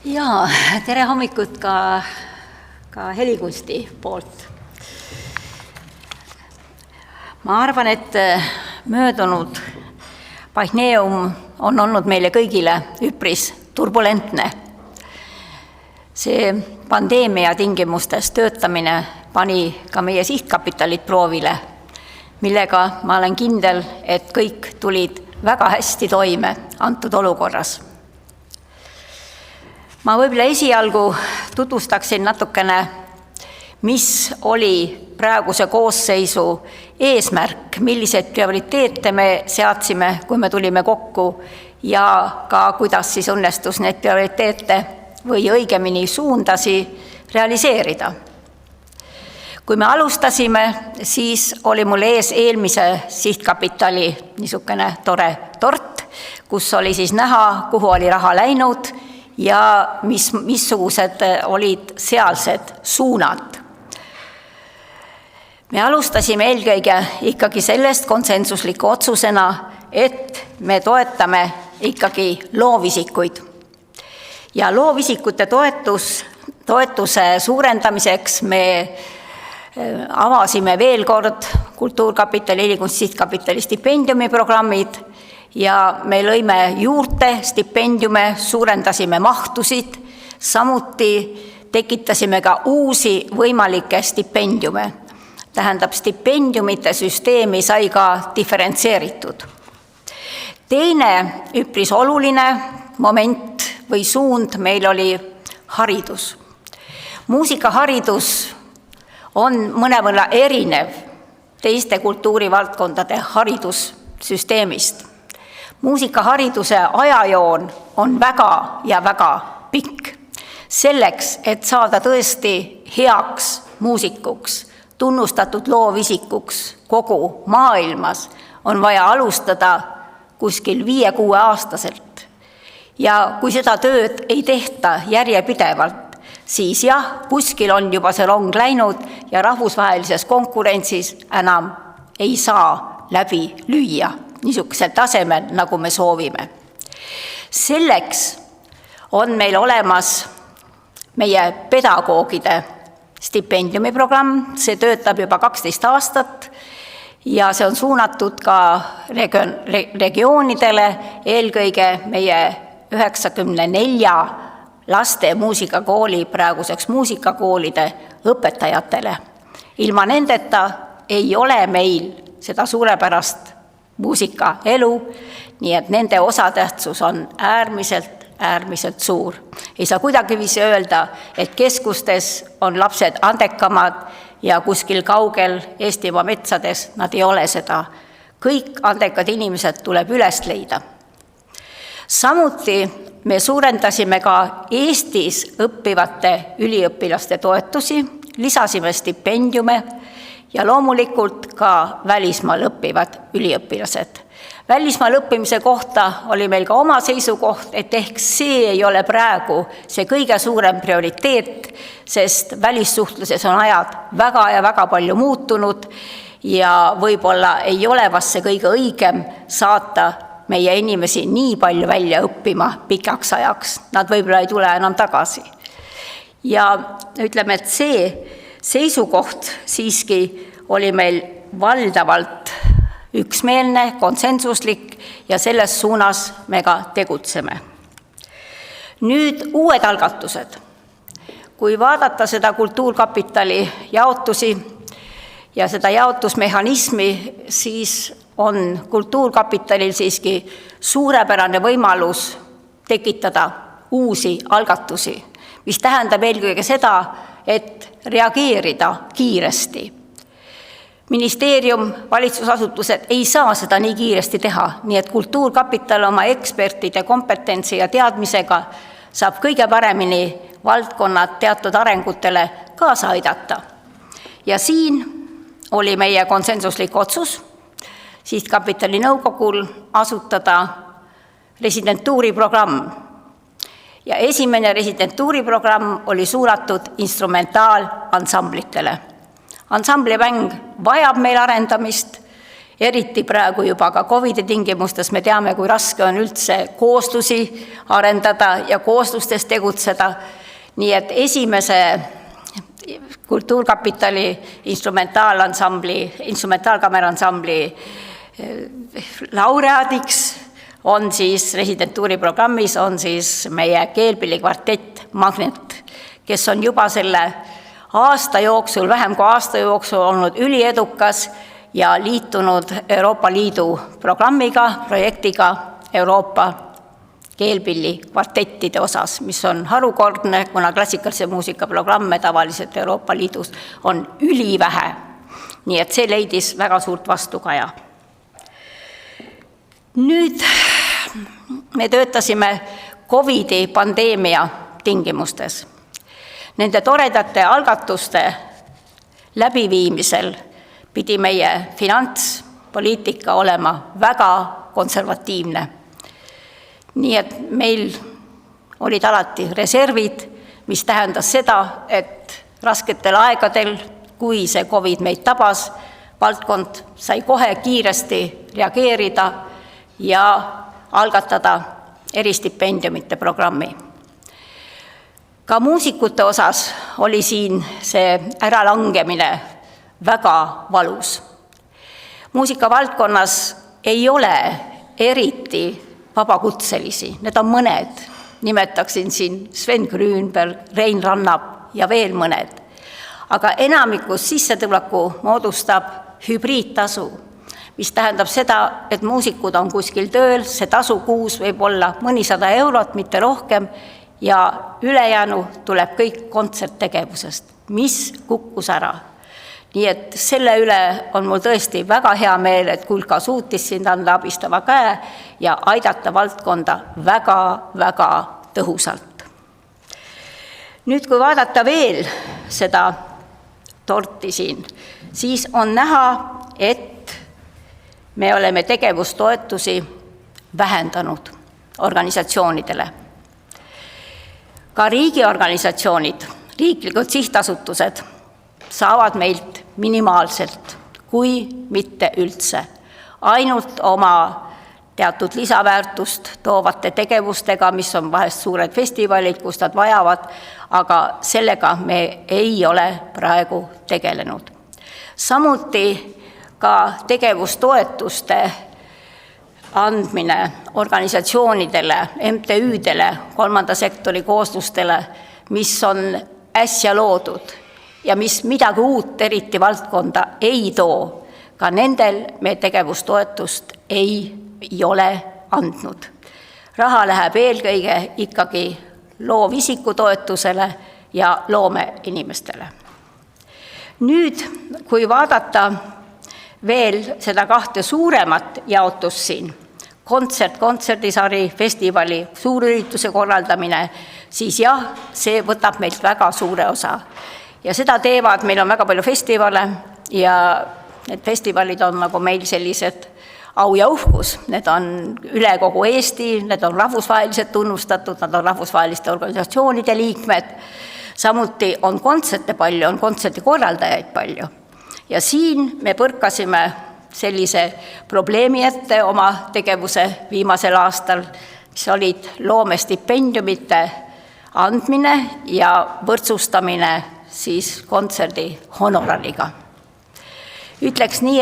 Ja tere hommikut ka helikunsti poolt. Ma arvan, et möödunud Paichneum on olnud meile kõigile üpris turbulentne. See pandeemia tingimustes töötamine pani ka meie sihtkapitalit proovile, millega ma olen kindel, et kõik tulid väga hästi toime antud olukorras. Ma võib-olla esialgu tutvustaksin natukene, mis oli praeguse koosseisu eesmärk, milliseid prioriteete me seadsime, kui me tulime kokku ja ka kuidas siis õnnestus need prioriteete või õigemini suundasi realiseerida. Kui me alustasime, siis oli mul ees eelmise sihtkapitali niisugune tore tort, kus oli siis näha, kuhu oli raha läinud ja missugused olid sealsed suunad. Me alustasime eelkõige ikkagi sellest konsensusliku otsusena, et me toetame ikkagi loovisikuid. Ja loovisikute toetuse suurendamiseks me avasime veel kord Kultuurkapitali, Helikunsti Sihtkapitali stipendiumiprogrammid ja me lõime juurde stipendiume, suurendasime mahtusid, samuti tekitasime ka uusi võimalikke stipendiume. Tähendab, stipendiumite süsteemi sai ka diferentseeritud. Teine üpris oluline moment või suund meil oli haridus. Muusikaharidus on mõnevõrra erinev teiste kultuurivaldkondade haridussüsteemist. Muusikahariduse ajajoon on väga ja väga pikk. Selleks, et saada tõesti heaks muusikuks, tunnustatud loovisikuks kogu maailmas, on vaja alustada kuskil 5-6 aastaselt. Ja kui seda tööd ei tehta järjepidevalt, siis jah, kuskil on juba see rong läinud ja rahvusvahelises konkurentsis enam ei saa läbi lüüa niisugusel tasemel, nagu me soovime. Selleks on meil olemas meie pedagoogide stipendiumiprogramm, see töötab juba 12 aastat ja see on suunatud ka regioonidele, eelkõige meie 94 laste muusikakooli, praeguseks muusikakoolide õpetajatele. Ilma nendeta ei ole meil seda suurepärast muusikaelu, nii et nende osatähtsus on äärmiselt suur. Ei saa kuidagiviisi öelda, et keskustes on lapsed andekamad ja kuskil kaugel Eestimaa metsades nad ei ole seda. Kõik andekad inimesed tuleb üles leida. Samuti me suurendasime ka Eestis õppivate üliõpilaste toetusi, lisasime stipendiume ja loomulikult ka välismaal õppivad üliõpilased. Välismaal õppimise kohta oli meil ka oma seisukoht, et ehk see ei ole praegu see kõige suurem prioriteet, sest välissuhtluses on ajad väga ja väga palju muutunud ja võib-olla ei ole vast see kõige õigem saata meie inimesi nii palju välja õppima pikaks ajaks. Nad võib-olla ei tule enam tagasi. Ja ütleme, et see seisukoht siiski oli meil valdavalt üksmeelne, konsensuslik ja selles suunas me ka tegutseme. Nüüd uued algatused. Kui vaadata seda Kultuurkapitali jaotusi ja seda jaotusmehhanismi, siis on Kultuurkapitalil siiski suurepärane võimalus tekitada uusi algatusi, mis tähendab eelkõige seda, et reageerida kiiresti. Ministeerium, valitsusasutused ei saa seda nii kiiresti teha, nii et Kultuurkapital oma ekspertide kompetentsi ja teadmisega saab kõige paremini valdkonnad teatud arengutele kaasa aidata. Ja siin oli meie konsensuslik otsus Sihtkapitali nõukogul asutada residentuuriprogramm. Ja esimene residentuuriprogramm oli suunatud instrumentaalansamblitele. Ansamblimäng vajab meil arendamist, eriti praegu juba ka COVID-i tingimustes me teame, kui raske on üldse kooslusi arendada ja kooslustes tegutseda. Nii et esimese Kultuurkapitali instrumentaalkameransambli laureaadiks on siis residentuuriprogrammis on siis meie keelpillikvartett Magnet, kes on juba selle aasta jooksul, vähem kui aasta jooksul olnud üliedukas ja liitunud Euroopa Liidu projektiga Euroopa keelpillikvartettide osas, mis on harukordne, kuna klassikalise muusika programme tavaliselt Euroopa Liidus on ülivähe. Nii et see leidis väga suurt vastukaja. Nüüd me töötasime COVID-i pandeemia tingimustes. Nende toredate algatuste läbiviimisel pidi meie finantspoliitika olema väga konservatiivne. Nii et meil olid alati reservid, mis tähendas seda, et rasketel aegadel, kui see COVID meid tabas, valdkond sai kohe kiiresti reageerida ja algatada eristipendiumite programmi. Ka muusikute osas oli siin see äralangemine väga valus. Muusikavaldkonnas ei ole eriti vabakutselisi, need on mõned. Nimetaksin siin Sven Grünberg, Rein Rannap ja veel mõned. Aga enamikus sissetuleku moodustab hübriidtasu, mis tähendab seda, et muusikud on kuskil tööl, see tasu kuus võib olla mõnisada eurot, mitte rohkem, ja ülejäänu tuleb kõik kontserttegevusest, mis kukkus ära. Nii et selle üle on mul tõesti väga hea meel, et Kulka suutis siin anda abistava käe ja aidata valdkonda väga tõhusalt. Nüüd, kui vaadata veel seda torti siin, siis on näha, et me oleme tegevustoetusi vähendanud organisatsioonidele. Ka riigiorganisatsioonid, riiklikud sihtasutused saavad meilt minimaalselt, kui mitte üldse. Ainult oma teatud lisaväärtust toovate tegevustega, mis on vahest suured festivalid, kus nad vajavad, aga sellega me ei ole praegu tegelenud. Samuti ka tegevustoetuste andmine organisatsioonidele, MTÜ-dele, kolmanda sektori kooslustele, mis on äsja loodud ja mis midagi uut eriti valdkonda ei too. Ka nendel me tegevustoetust ei ole andnud. Raha läheb eelkõige ikkagi loovisikutoetusele ja loomeinimestele. Nüüd, kui vaadata veel seda kahte suuremat jaotust siin, kontserdisari, festivali, suurürituse korraldamine, siis jah, see võtab meilt väga suure osa. Ja seda teevad, meil on väga palju festivale ja need festivalid on nagu meil sellised au ja uhkus. Need on üle kogu Eesti, need on rahvusvaheliselt tunnustatud, nad on rahvusvaheliste organisatsioonide liikmed. Samuti on kontserte palju, on kontserdikorraldajaid palju. Ja siin me põrkasime sellise probleemi ette oma tegevuse viimasel aastal, mis olid loomestipendiumite andmine ja võrdsustamine siis kontserdi honorariga. Ütleks nii,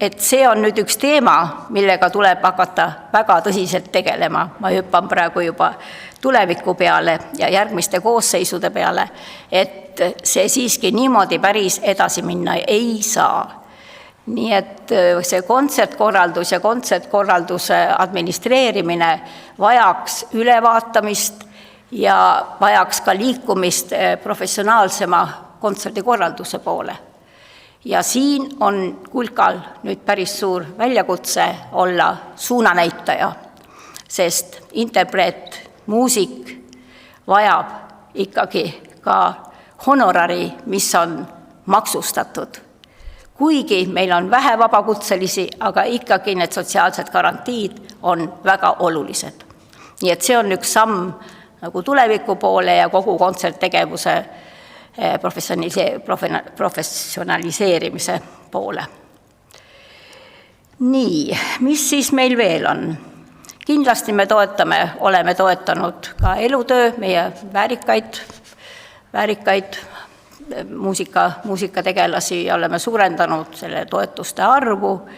et see on nüüd üks teema, millega tuleb hakata väga tõsiselt tegelema. Ma hüppan praegu juba tuleviku peale ja järgmiste koosseisude peale, et see siiski niimoodi päris edasi minna ei saa. Nii et see kontsertkorraldus ja kontsertkorralduse administreerimine vajaks ülevaatamist ja vajaks ka liikumist professionaalsema kontserdikorralduse poole. Ja siin on Kulkal nüüd päris suur väljakutse olla suunanäitaja, sest interpreet, muusik vajab ikkagi ka honorari, mis on maksustatud. Kuigi meil on vähe vabakutselisi, aga ikkagi need sotsiaalsed garantiid on väga olulised. Nii et see on üks samm nagu tuleviku poole ja kogu kontserttegevuse professionaliseerimise poole. Nii, mis siis meil veel on? Kindlasti me oleme toetanud ka elutöö, meie väärikaid muusikategelasi ja oleme suurendanud selle toetuste arvu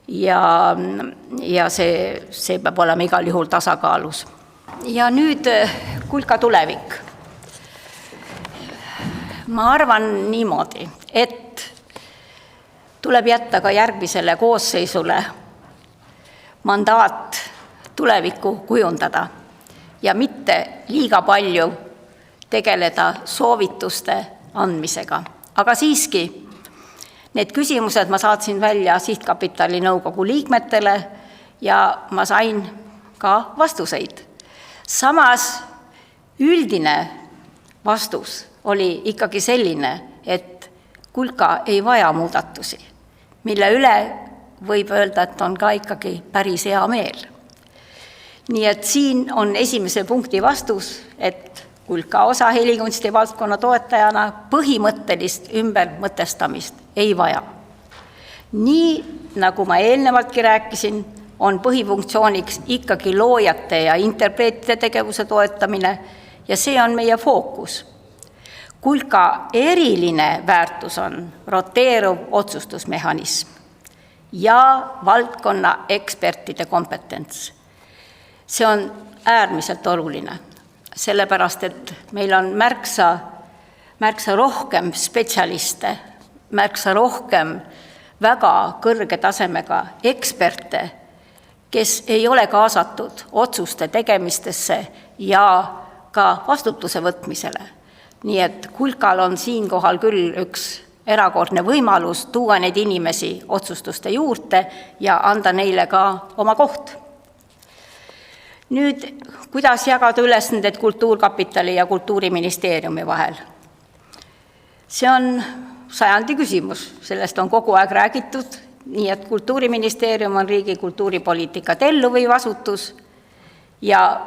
ja see peab olema igal juhul tasakaalus. Ja nüüd Kulka tulevik. Ma arvan niimoodi, et tuleb jätta ka järgmisele koosseisule mandaat tulevikku kujundada ja mitte liiga palju tegeleda soovituste andmisega. Aga siiski, need küsimused ma saatsin välja Sihtkapitali nõukogu liikmetele ja ma sain ka vastuseid. Samas üldine vastus oli ikkagi selline, et Kulka ei vaja muudatusi, mille üle võib öelda, et on ka ikkagi päris hea meel. Nii et siin on esimese punkti vastus, et Kulka osa helikunsti valdkonna toetajana põhimõttelist ümbermõtestamist ei vaja. Nii, nagu ma eelnevaltki rääkisin, on põhifunktsiooniks ikkagi loojate ja interpreetide tegevuse toetamine ja see on meie fookus. Kulka eriline väärtus on roteeruv otsustusmehhanism ja valdkonna ekspertide kompetents. See on äärmiselt oluline, sellepärast et meil on märksa rohkem spetsialiste, märksa rohkem väga kõrge tasemega eksperte, kes ei ole kaasatud otsuste tegemistesse ja ka vastutuse võtmisele. Nii et Kulkal on siinkohal küll üks erakordne võimalus tuua neid inimesi otsustuste juurde ja anda neile ka oma koht. Nüüd, kuidas jagada ülesanded Kultuurkapitali ja Kultuuriministeeriumi vahel? See on sajandi küsimus, sellest on kogu aeg räägitud, nii et Kultuuriministeerium on riigi kultuuripoliitikat elluviiv asutus ja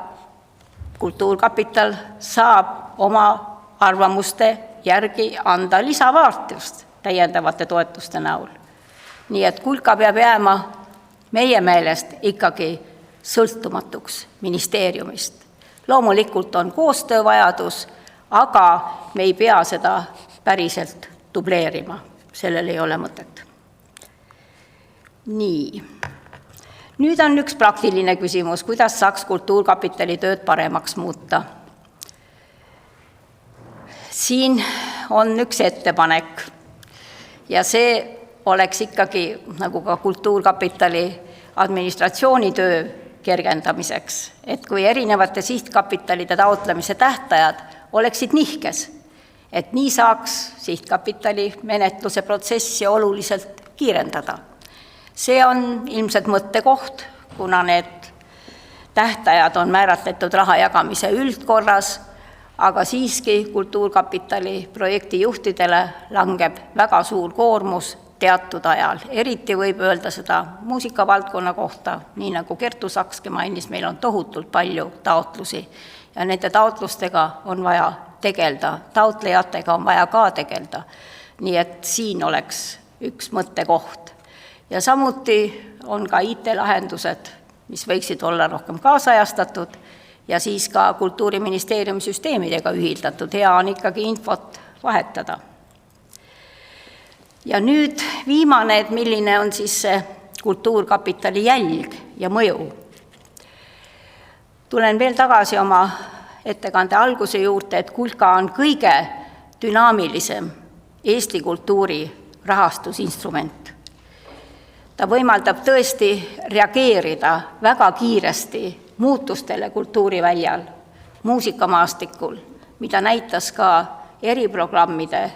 Kultuurkapital saab oma arvamuste järgi anda lisaväärtust täiendavate toetuste näol. Nii et Kulka peab jääma meie meelest ikkagi sõltumatuks ministeeriumist. Loomulikult on koostöövajadus, aga me ei pea seda päriselt dubleerima. Sellel ei ole mõtet. Nii. Nüüd on üks praktiline küsimus, kuidas saaks Kultuurkapitali tööd paremaks muuta. Siin on üks ettepanek ja see oleks ikkagi nagu ka Kultuurkapitali administratsioonitöö kergendamiseks, et kui erinevate sihtkapitalide taotlemise tähtajad oleksid nihkes, et nii saaks sihtkapitali menetluse protsessi oluliselt kiirendada. See on ilmselt mõttekoht, kuna need tähtajad on määratletud raha jagamise üldkorras, aga siiski Kultuurkapitali projektijuhtidele langeb väga suur koormus teatud ajal. Eriti võib öelda seda muusikavaldkonna kohta, nii nagu Kertu Sakski mainis, meil on tohutult palju taotlusi ja nende taotlustega on vaja tegelda, taotlejatega on vaja ka tegelda. Nii et siin oleks üks mõttekoht. Ja samuti on ka IT-lahendused, mis võiksid olla rohkem kaasajastatud ja siis ka Kultuuriministeeriumi süsteemidega ühildatud. Hea on ikkagi infot vahetada. Ja nüüd viimane, et milline on siis see Kultuurkapitali jälg ja mõju. Tulen veel tagasi oma ettekande alguse juurde, et Kulka on kõige dünaamilisem Eesti kultuuri rahastusinstrument. Ta võimaldab tõesti reageerida väga kiiresti muutustele kultuuriväljal, muusikamaastikul, mida näitas ka eriprogrammide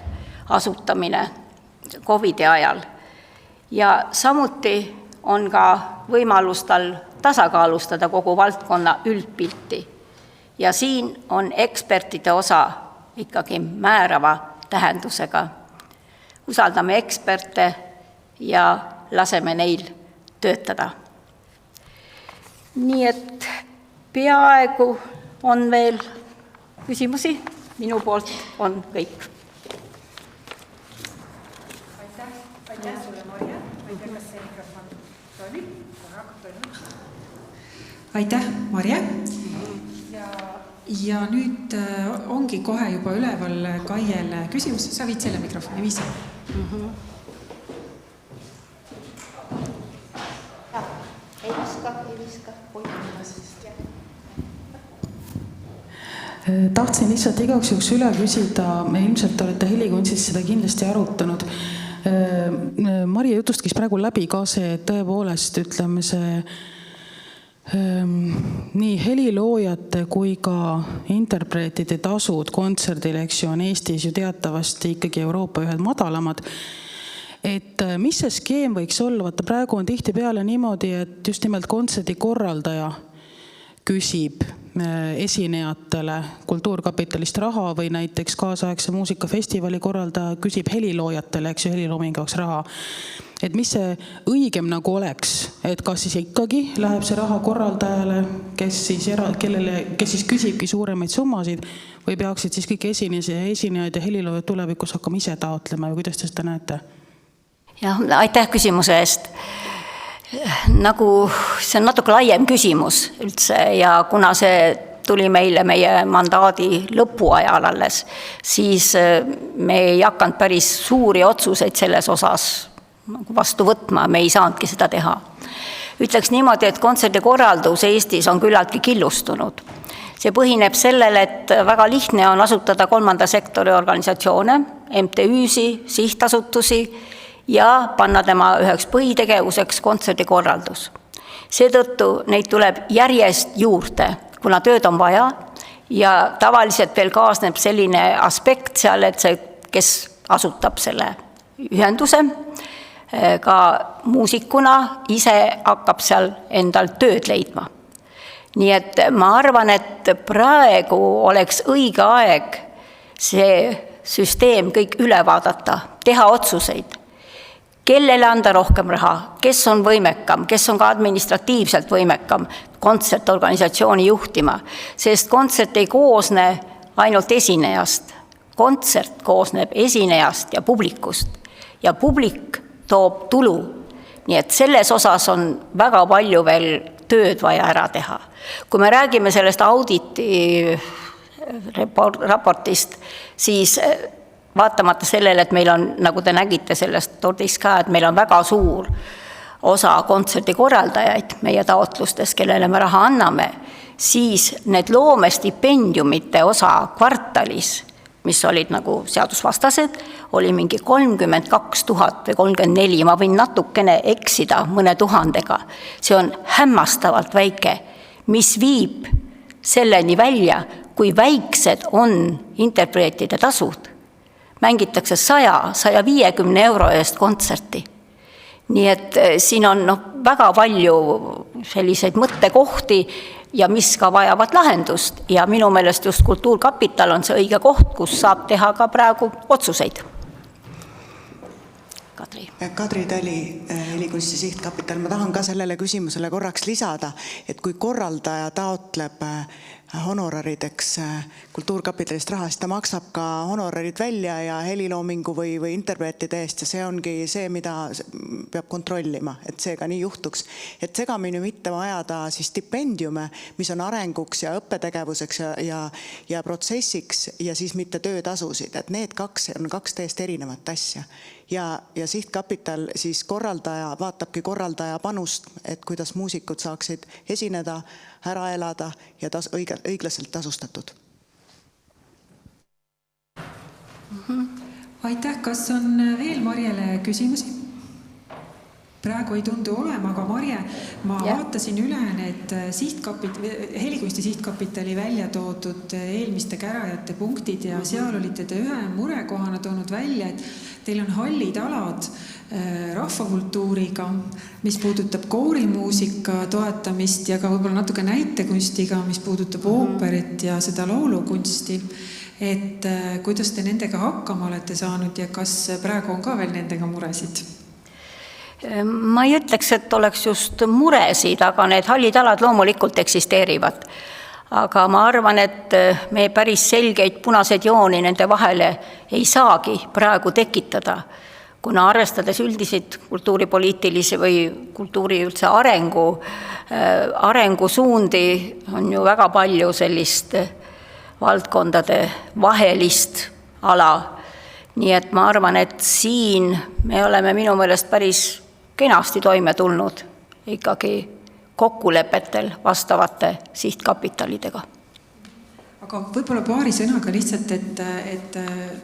asutamine COVID-i ajal. Ja samuti on ka võimalus tal tasakaalustada kogu valdkonna üldpilti. Ja siin on ekspertide osa ikkagi määrava tähendusega. Usaldame eksperte ja laseme neil töötada. Nii et peaaegu on veel küsimusi. Minu poolt on kõik. Aitäh sulle, Marja. Aitäh, kas see mikrofon? Aitäh, Marje! Ja nüüd ongi kohe juba üleval Kaiel küsimus. Sa viid selle mikrofoni viisa. Ei viska. Tahtsin lihtsalt igaks juhuks üle küsida, me ilmselt olete Helikunsis seda kindlasti arutanud. Marje jutust käis praegu läbi ka see, et tõepoolest ütleme see nii heliloojate kui ka interpreetide tasud kontserdil, eks ju, on Eestis ju teatavasti ikkagi Euroopa ühed madalamad. Et mis see skeem võiks olla? Vaata, praegu on tihtipeale niimoodi, et just nimelt kontserdi korraldaja küsib esinejatele Kultuurkapitalist raha või näiteks kaasaegse muusikafestivali korraldaja küsib heliloojatele, eks ju, heliloomingu jaoks raha. Et mis see õigem nagu oleks, et kas siis ikkagi läheb see raha korraldajale, kes siis küsibki suuremaid summasid või peaksid siis kõik esinejaid ja heliloojad tulevikus hakkama ise taotlema või kuidas te seda näete? Jah, aitäh küsimuse eest. Nagu see on natuke laiem küsimus üldse ja kuna see tuli meile meie mandaadi lõpuajal alles, siis me ei hakanud päris suuri otsuseid selles osas vastu võtma, me ei saanudki seda teha. Ütleks niimoodi, et kontserdikorraldus Eestis on küllaltki killustunud. See põhineb sellele, et väga lihtne on asutada kolmanda sektori organisatsioone, MTÜ-si, sihtasutusi ja panna tema üheks põhitegevuseks kontserdikorraldus. Seetõttu neid tuleb järjest juurde, kuna tööd on vaja ja tavaliselt veel kaasneb selline aspekt seal, et see, kes asutab selle ühenduse, ka muusikuna ise hakkab seal endal tööd leidma. Nii et ma arvan, et praegu oleks õige aeg see süsteem kõik üle vaadata, teha otsuseid. Kellele anda rohkem raha, kes on võimekam, kes on ka administratiivselt võimekam kontsertorganisatsiooni juhtima, sest kontsert ei koosne ainult esinejast. Kontsert koosneb esinejast ja publikust ja publik toob tulu. Nii et selles osas on väga palju veel tööd vaja ära teha. Kui me räägime sellest auditi raportist, siis vaatamata sellele, et meil on, nagu te nägite sellest tordist ka, et meil on väga suur osa kontserdikorraldajaid meie taotlustes, kellele me raha anname, siis need loomestipendiumite osa kvartalis, mis olid nagu seadusvastased, oli mingi 32 000 või 34, ma võin natukene eksida mõne tuhandega. See on hämmastavalt väike, mis viib selleni välja, kui väiksed on interpreetide tasud. Mängitakse 100-150 euro eest kontserti. Nii et siin on väga palju selliseid mõttekohti ja mis ka vajavad lahendust. Ja minu meelest just Kultuurkapital on see õige koht, kus saab teha ka praegu otsuseid. Kadri Tali, Helikunsti Sihtkapital. Ma tahan ka sellele küsimusele korraks lisada, et kui korraldaja taotleb honorarideks Kultuurkapitalist raha, siis ta maksab ka honorarid välja ja heliloomingu või interpreetide eest ja see ongi see, mida peab kontrollima, et see ka nii juhtuks. Et segamini mitte ajada siis stipendiume, mis on arenguks ja õppetegevuseks ja protsessiks ja siis mitte töötasusid, et need on kaks täiesti erinevat asja. Ja Sihtkapital siis korraldaja vaatabki korraldaja panust, et kuidas muusikud saaksid esineda, ära elada ja õiglaselt tasustatud. Aitäh, kas on veel Marjele küsimusi? Praegu ei tundu olema, aga Marje, ma vaatasin üle need Helikunsti Sihtkapitali välja toodud eelmiste käärajate punktid ja seal olite te ühe murekohana toonud välja, et teil on hallid alad rahvakultuuriga, mis puudutab koorimuusika toetamist ja ka võib-olla natuke näitekunstiga, mis puudutab ooperit ja seda laulukunsti. Et kuidas te nendega hakkama olete saanud ja kas praegu on ka veel nendega muresid? Ma ei ütleks, et oleks just muresid, aga need hallid alad loomulikult eksisteerivad. Aga ma arvan, et me päris selgeid punaseid jooni nende vahele ei saagi praegu tekitada. kuna arvestades üldiseid kultuuripoliitilisi või kultuuri üldse arengusuundi, on ju väga palju sellist valdkondade vahelist ala. Nii et ma arvan, et siin me oleme minu meelest päris kenasti toime tulnud ikkagi kokkulepetel vastavate sihtkapitalidega. Aga võib-olla paari sõnaga lihtsalt, et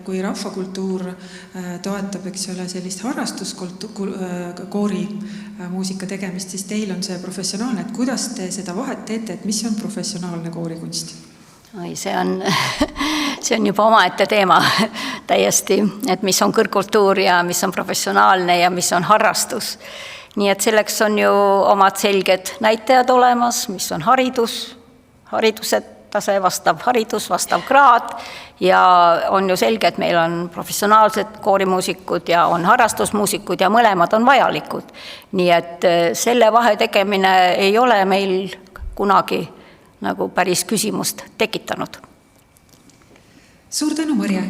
kui rahvakultuur toetab, eks ole, sellist harrastuskoori muusika tegemist, siis teil on see professionaalne, et kuidas te seda vahet teete, et mis on professionaalne koorikunst? See on juba omaette teema täiesti, et mis on kõrgkultuur ja mis on professionaalne ja mis on harrastus. Nii et selleks on ju omad selged näitajad olemas, mis on haridused, tase, vastav haridus, vastav kraad ja on ju selge, et meil on professionaalsed koorimuusikud ja on harrastusmuusikud ja mõlemad on vajalikud. Nii et selle vahe tegemine ei ole meil kunagi nagu päris küsimust tekitanud. Suur tänu, Marje!